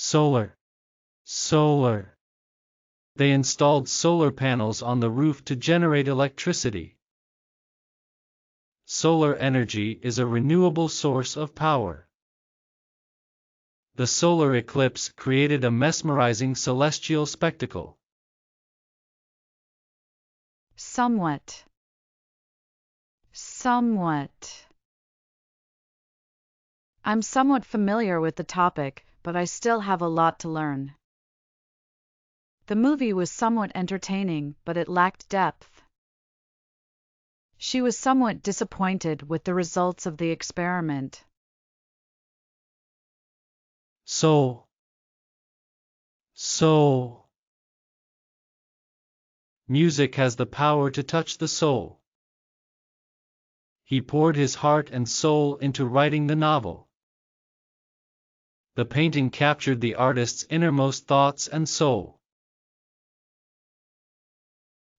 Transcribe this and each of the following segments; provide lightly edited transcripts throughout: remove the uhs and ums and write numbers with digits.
Solar. Solar. They installed solar panels on the roof to generate electricity. Solar energy is a renewable source of power. The solar eclipse created a mesmerizing celestial spectacle. Somewhat. Somewhat. I'm somewhat familiar with the topic, but I still have a lot to learn. The movie was somewhat entertaining, but it lacked depth. She was somewhat disappointed with the results of the experiment. Soul. Soul. Music has the power to touch the soul. He poured his heart and soul into writing the novel. The painting captured the artist's innermost thoughts and soul.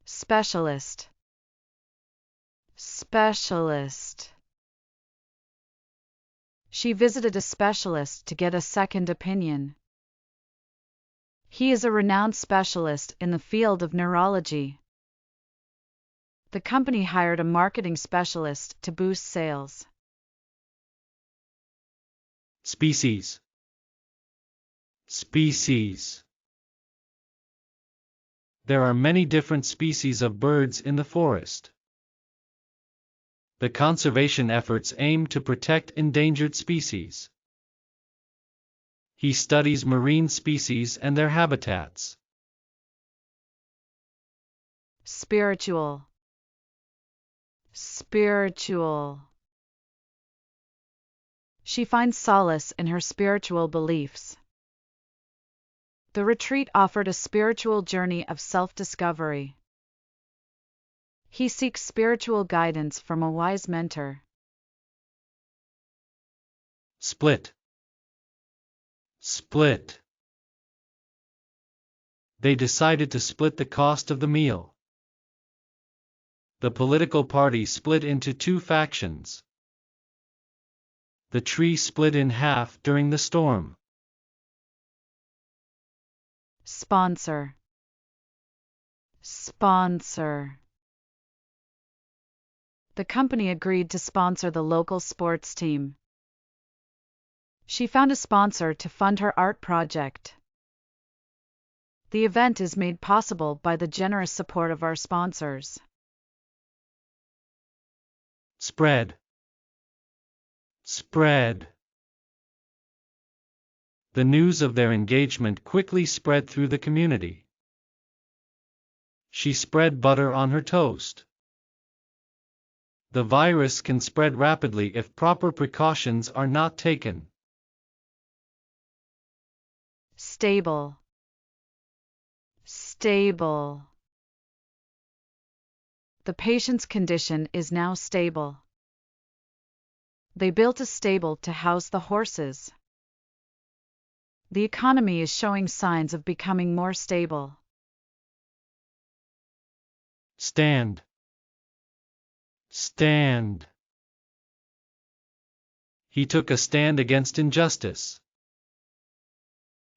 Specialist. Specialist. She visited a specialist to get a second opinion. He is a renowned specialist in the field of neurology. The company hired a marketing specialist to boost sales. Species. Species. There are many different species of birds in the forest. The conservation efforts aim to protect endangered species. He studies marine species and their habitats. Spiritual. Spiritual. She finds solace in her spiritual beliefs. The retreat offered a spiritual journey of self-discovery. He seeks spiritual guidance from a wise mentor. Split. Split. They decided to split the cost of the meal. The political party split into two factions. The tree split in half during the storm. Sponsor. Sponsor. The company agreed to sponsor the local sports team. She found a sponsor to fund her art project. The event is made possible by the generous support of our sponsors. Spread. Spread. The news of their engagement quickly spread through the community. She spread butter on her toast. The virus can spread rapidly if proper precautions are not taken. Stable. Stable. The patient's condition is now stable. They built a stable to house the horses. The economy is showing signs of becoming more stable. Stand. Stand. He took a stand against injustice.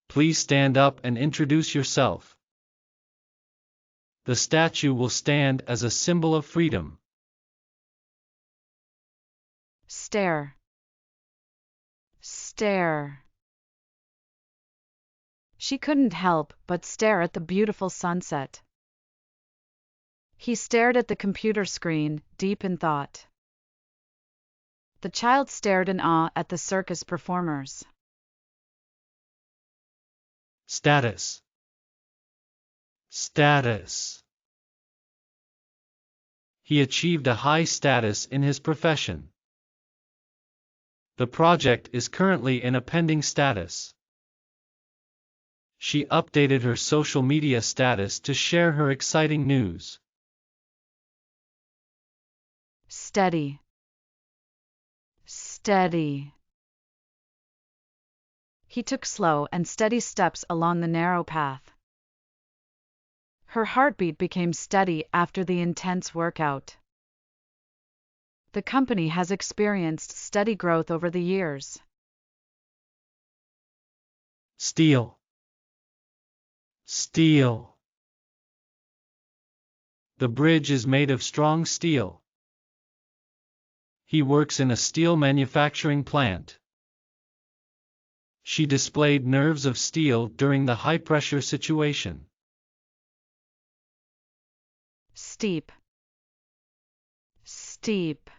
Please stand up and introduce yourself. The statue will stand as a symbol of freedom. Stare. Stare. She couldn't help but stare at the beautiful sunset. He stared at the computer screen, deep in thought. The child stared in awe at the circus performers. Status. Status. He achieved a high status in his profession. The project is currently in a pending status. She updated her social media status to share her exciting news. Steady. Steady. He took slow and steady steps along the narrow path. Her heartbeat became steady after the intense workout. The company has experienced steady growth over the years. Steel. Steel. The bridge is made of strong steel. He works in a steel manufacturing plant. She displayed nerves of steel during the high-pressure situation. Steep. Steep.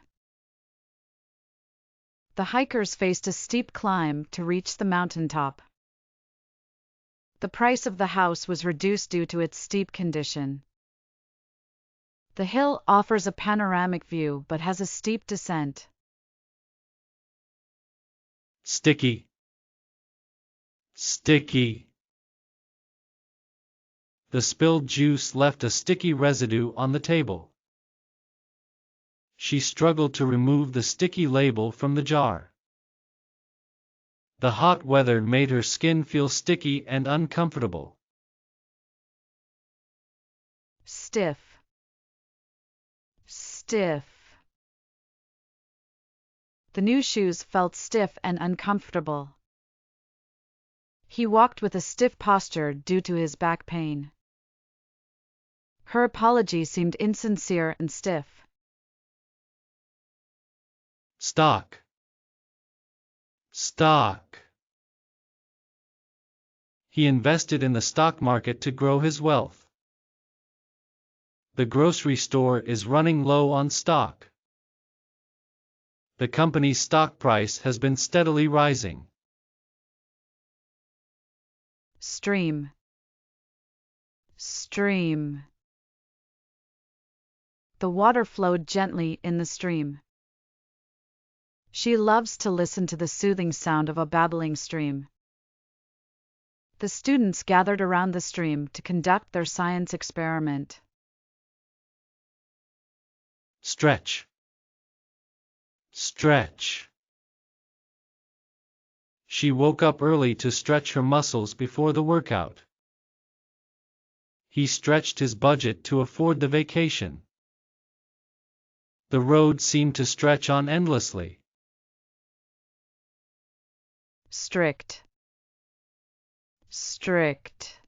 The hikers faced a steep climb to reach the mountaintop. The price of the house was reduced due to its steep condition. The hill offers a panoramic view but has a steep descent. Sticky. Sticky. The spilled juice left a sticky residue on the table. She struggled to remove the sticky label from the jar. The hot weather made her skin feel sticky and uncomfortable. Stiff. Stiff. The new shoes felt stiff and uncomfortable. He walked with a stiff posture due to his back pain. Her apology seemed insincere and stiff. Stock. Stock. He invested in the stock market to grow his wealth. The grocery store is running low on stock. The company's stock price has been steadily rising. Stream. Stream. The water flowed gently in the stream. She loves to listen to the soothing sound of a babbling stream. The students gathered around the stream to conduct their science experiment. Stretch. Stretch. She woke up early to stretch her muscles before the workout. He stretched his budget to afford the vacation. The road seemed to stretch on endlessly. Strict. Strict.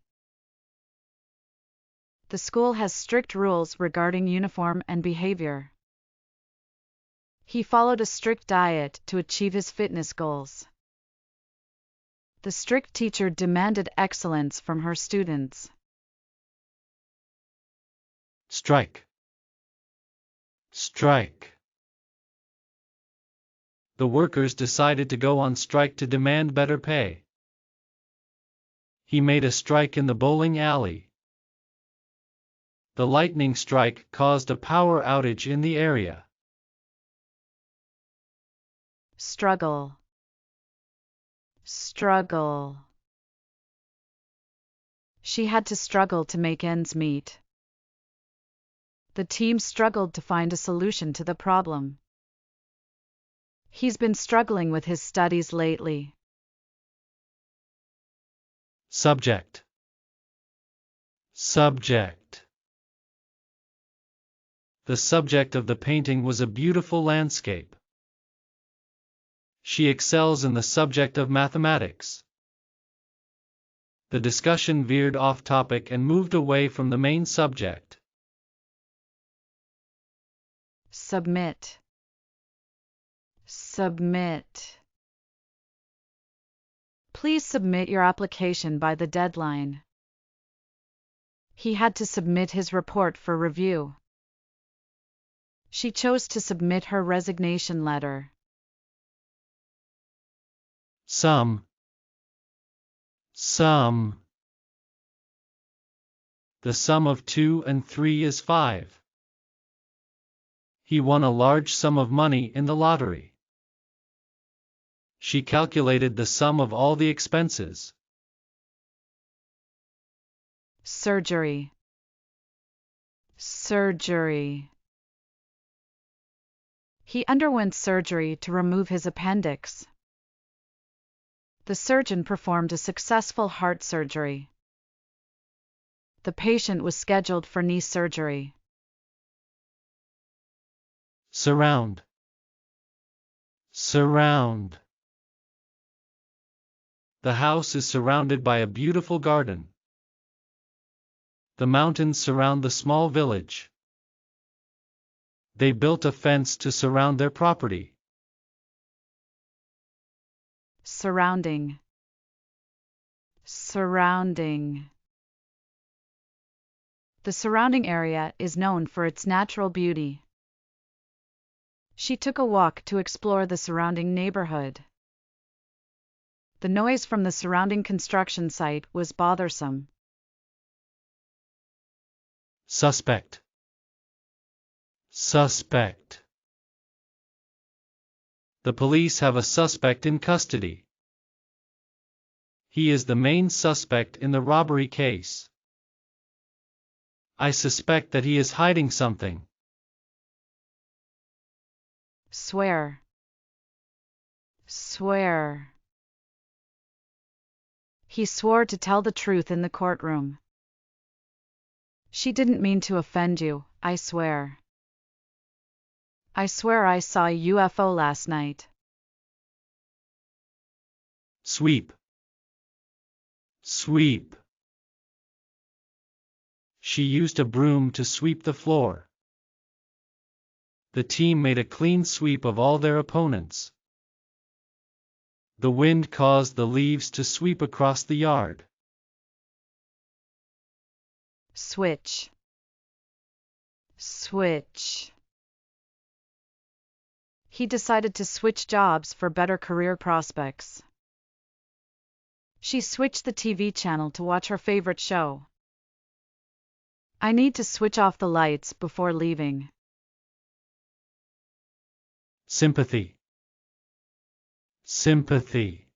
The school has strict rules regarding uniform and behavior. He followed a strict diet to achieve his fitness goals. The strict teacher demanded excellence from her students. Strike. Strike. The workers decided to go on strike to demand better pay. He made a strike in the bowling alley. The lightning strike caused a power outage in the area. Struggle. Struggle. She had to struggle to make ends meet. The team struggled to find a solution to the problem. He's been struggling with his studies lately. Subject. Subject. The subject of the painting was a beautiful landscape. She excels in the subject of mathematics. The discussion veered off topic and moved away from the main subject. Submit. Submit. Please submit your application by the deadline. He had to submit his report for review. She chose to submit her resignation letter. Sum. Sum. The sum of 2 and 3 is 5. He won a large sum of money in the lottery. She calculated the sum of all the expenses. Surgery. Surgery. He underwent surgery to remove his appendix. The surgeon performed a successful heart surgery. The patient was scheduled for knee surgery. Surround. Surround. The house is surrounded by a beautiful garden. The mountains surround the small village. They built a fence to surround their property. Surrounding. Surrounding. The surrounding area is known for its natural beauty. She took a walk to explore the surrounding neighborhood. The noise from the surrounding construction site was bothersome. Suspect. Suspect. The police have a suspect in custody. He is the main suspect in the robbery case. I suspect that he is hiding something. Swear. Swear. He swore to tell the truth in the courtroom. She didn't mean to offend you, I swear. I swear I saw a UFO last night. Sweep. Sweep. She used a broom to sweep the floor. The team made a clean sweep of all their opponents. The wind caused the leaves to sweep across the yard. Switch. Switch. He decided to switch jobs for better career prospects. She switched the TV channel to watch her favorite show. I need to switch off the lights before leaving. Sympathy. Sympathy.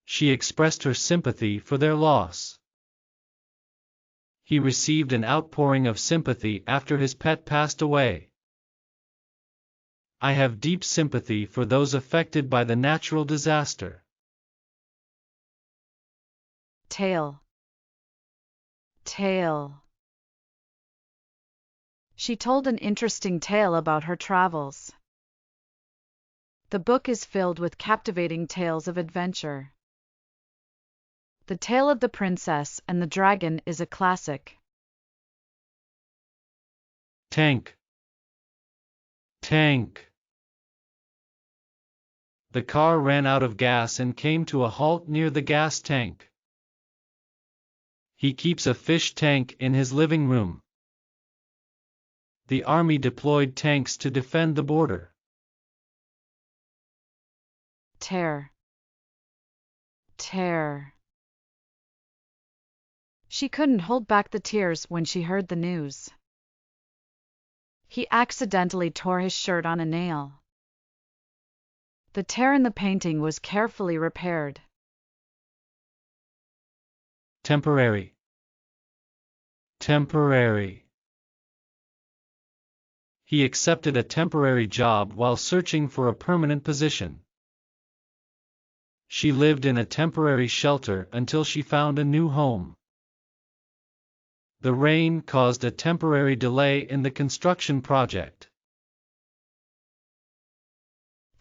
She expressed her sympathy for their loss. He received an outpouring of sympathy after his pet passed away. I have deep sympathy for those affected by the natural disaster. Tale. Tale. She told an interesting tale about her travels. The book is filled with captivating tales of adventure. The Tale of the Princess and the Dragon is a classic. Tank. Tank. The car ran out of gas and came to a halt near the gas tank. He keeps a fish tank in his living room. The army deployed tanks to defend the border. Tear. Tear. She couldn't hold back the tears when she heard the news. He accidentally tore his shirt on a nail. The tear in the painting was carefully repaired. Temporary. Temporary. He accepted a temporary job while searching for a permanent position. She lived in a temporary shelter until she found a new home. The rain caused a temporary delay in the construction project.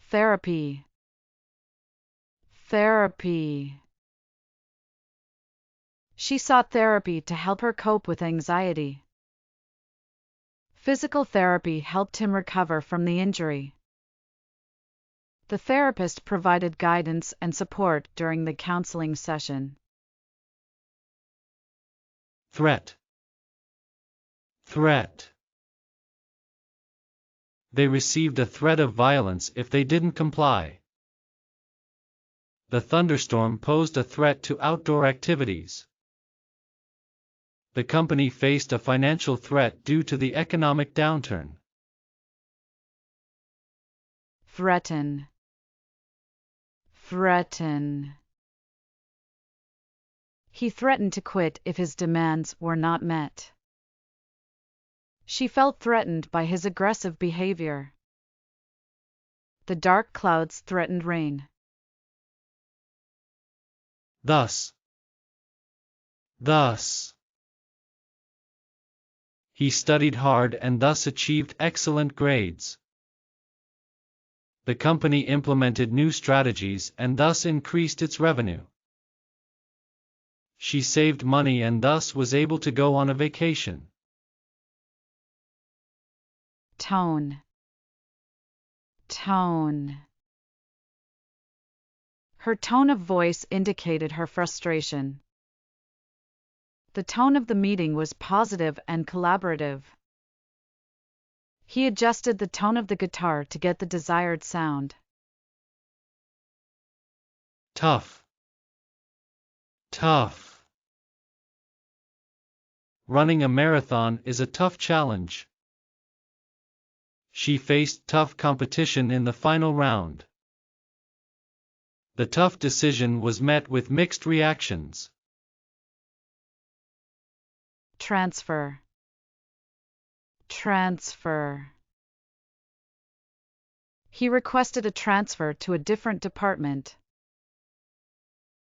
Therapy. Therapy. She sought therapy to help her cope with anxiety. Physical therapy helped him recover from the injury. The therapist provided guidance and support during the counseling session. Threat. Threat. They received a threat of violence if they didn't comply. The thunderstorm posed a threat to outdoor activities. The company faced a financial threat due to the economic downturn. Threaten. Threaten. He threatened to quit if his demands were not met. She felt threatened by his aggressive behavior. The dark clouds threatened rain. Thus. Thus. He studied hard and thus achieved excellent grades. The company implemented new strategies and thus increased its revenue. She saved money and thus was able to go on a vacation. Tone. Tone. Her tone of voice indicated her frustration. The tone of the meeting was positive and collaborative. He adjusted the tone of the guitar to get the desired sound. Tough. Tough. Running a marathon is a tough challenge. She faced tough competition in the final round. The tough decision was met with mixed reactions. Transfer. Transfer. He requested a transfer to a different department.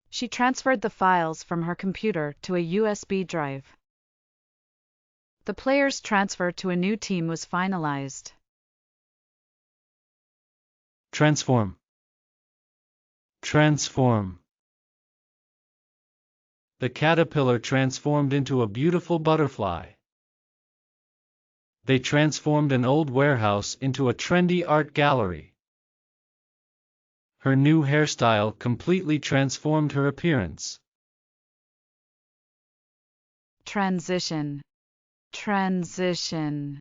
She transferred the files from her computer to a USB drive. The player's transfer to a new team was finalized. Transform. Transform. The caterpillar transformed into a beautiful butterfly. They transformed an old warehouse into a trendy art gallery. Her new hairstyle completely transformed her appearance. Transition. Transition.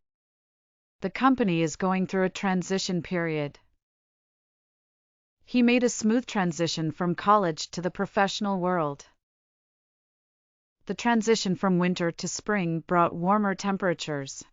The company is going through a transition period. He made a smooth transition from college to the professional world. The transition from winter to spring brought warmer temperatures.